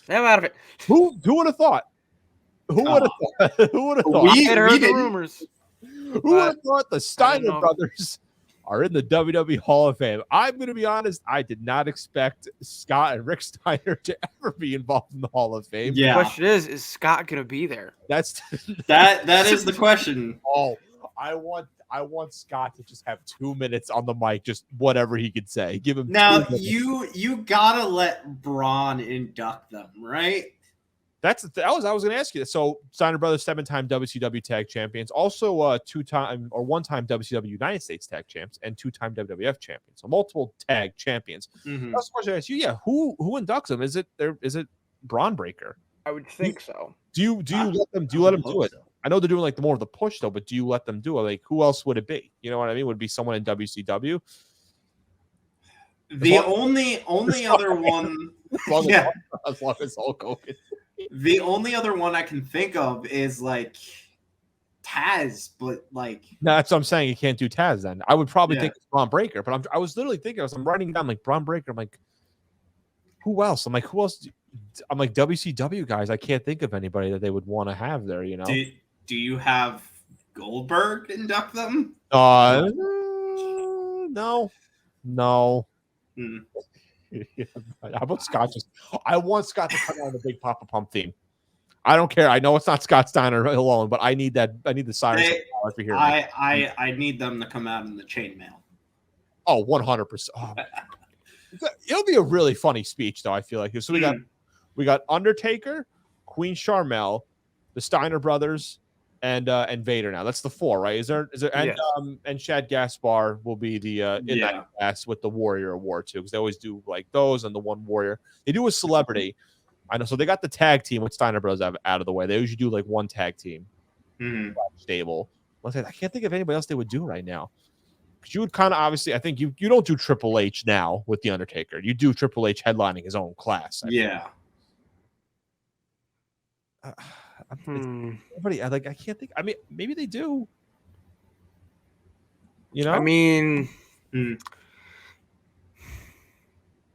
Them out of it. Who would have thought? Who would have thought? Who would have thought? I had heard the rumors. Who would have thought the Steiner brothers are in the WWE Hall of Fame? I'm going to be honest. I did not expect Scott and Rick Steiner to ever be involved in the Hall of Fame. Yeah. The question is Scott going to be there? That is the question. Oh, I want Scott to just have 2 minutes on the mic, just whatever he could say. Give him. Now you gotta let Braun induct them, right? I was going to ask you. So Steiner brothers, 7-time WCW tag champions, also 2-time or 1-time WCW United States tag champs, and 2-time WWF champions. So multiple tag champions. Mm-hmm. That's the question I ask you. Yeah, who inducts them? Is it Braun Breaker? I would think so. Do you let them do it? So. I know they're doing like the more of the push though, but do you let them do it? Like who else would it be? You know what I mean? Would it be someone in WCW? The only other one, as long as Hulk Hogan. The only other one I can think of is like Taz, but like no, that's what I'm saying. You can't do Taz then. I would probably think it's Braun Breaker, but I was literally thinking, I'm writing down like Braun Breaker. I'm like, who else? I'm like, who else? I'm like WCW guys. I can't think of anybody that they would want to have there. You know? Do you have Goldberg induct them? No. Hmm. How about Scott? I want Scott to come on the Big Papa Pump theme. I don't care. I know it's not Scott Steiner alone, but I need that. I need the sirens to hear. I need them to come out in the chainmail. Oh, 100%. Oh, it'll be a really funny speech, though. I feel like so. We got Undertaker, Queen Sharmell, the Steiner brothers, and Vader. Now that's the 4, right? Is there and Shad Gaspar will be the in that class with the Warrior Award too, because they always do like those and the one Warrior. They do a celebrity. I know. So they got the tag team with Steiner brothers out of the way. They usually do like one tag team stable. I can't think of anybody else they would do right now. Because you would kind of obviously, I think you don't do Triple H now with the Undertaker. You do Triple H headlining his own class. Everybody, I can't think. I mean, maybe they do. You know, I mean, do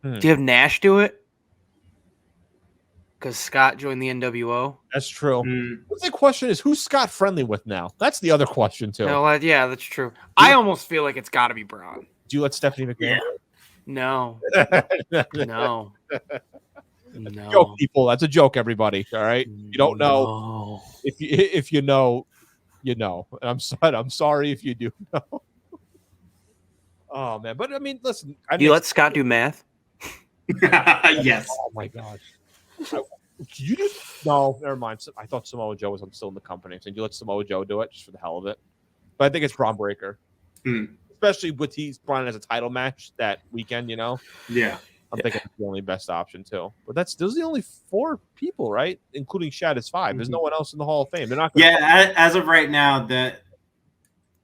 you have Nash do it? Because Scott joined the NWO. That's true. The question is, who's Scott friendly with now? That's the other question too. No, yeah, that's true. I almost feel like it's got to be Braun. Do you let Stephanie McMahon? No. No. No. Joke, people. That's a joke, everybody. All right. You don't know. No. If you know, you know. And I'm sorry if you do know. Oh man, but I mean, listen. You let Scott do math? Yes. Oh my gosh. You just no. Never mind. I thought Samoa Joe was still in the company. So you let Samoa Joe do it just for the hell of it. But I think it's Braun Breaker, especially with Braun as a title match that weekend. You know. Yeah. I'm thinking it's the only best option too. But those are the only 4 people, right? Including Shad is 5. There's no one else in the Hall of Fame. They're not. As of right now,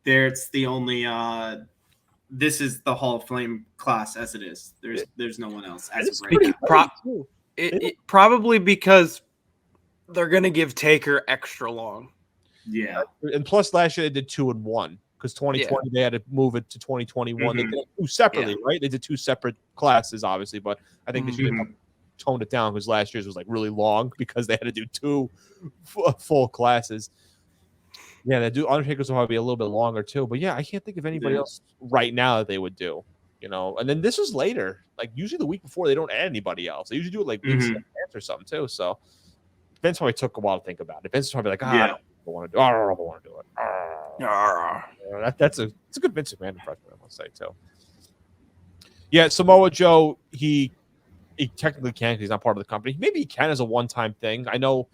there's the only. This is the Hall of Fame class as it is. There's no one else as of right now. Probably because they're gonna give Taker extra long. Yeah, and plus last year they did 2 and 1 because 2020 they had to move it to 2021. They did 2 separately, right? They did 2 separate classes, obviously, but I think they should have toned it down because last year's was like really long because they had to do 2 full classes. Yeah, they do. Undertaker's will probably be a little bit longer too, but yeah, I can't think of anybody else right now that they would do. You know, and then this was later. Like usually the week before, they don't add anybody else. They usually do it like weeks in advance or something too. So Vince probably took a while to think about it. Vince probably like, I don't want to do it. I don't want to do it. That's a good Vince McMahon impression, I must say too. Yeah, Samoa Joe, he technically can because he's not part of the company. Maybe he can as a one-time thing. I know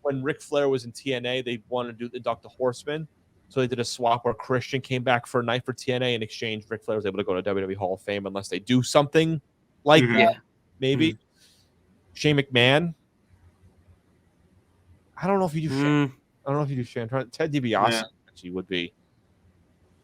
when Ric Flair was in TNA, they wanted to induct the Horseman. So they did a swap where Christian came back for a night for TNA. In exchange, Ric Flair was able to go to WWE Hall of Fame unless they do something like that. Maybe. Shane McMahon. I don't know if you do Shane. I don't know if you do Shane. Ted DiBiase actually would be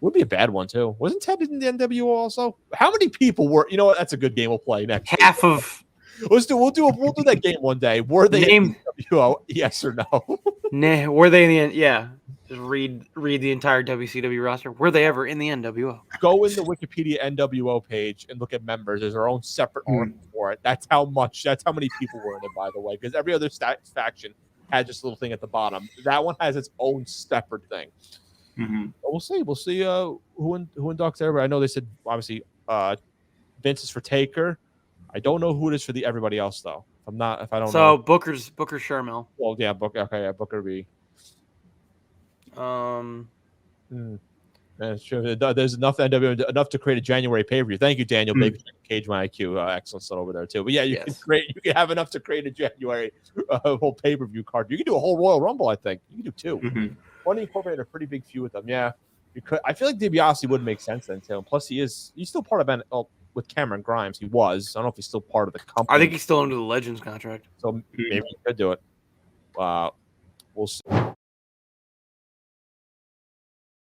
a bad one too. Wasn't Ted in the NWO also? How many people were? You know what? That's a good game we'll play next. Half of. We'll do that game one day. Were they in the NWO? Yes or no? Nah, were they in the end? Yeah. Just read the entire WCW roster. Were they ever in the NWO? Go in the Wikipedia NWO page and look at members. There's their own separate article for it. That's how many people were in it, by the way, because every other faction had just a little thing at the bottom. That one has its own separate thing. We'll see. We'll see who inducts everybody. I know they said obviously Vince is for Taker. I don't know who it is for everybody else though. If I don't know. So Booker Shermill. Well, yeah, Booker. Okay, yeah, Booker B. That's true. There's enough to create a January pay-per-view. Thank you, Daniel Baker. Cage my IQ. Excellent stuff over there too. But yeah, you can have enough to create a January whole pay-per-view card. You can do a whole Royal Rumble. I think you can do two. One incorporate a pretty big feud with them. Yeah, you could. I feel like DiBiase would make sense then too. Plus, he's still part of with Cameron Grimes. He was. I don't know if he's still part of the company. I think he's still under the Legends contract. So maybe he could do it. We'll see.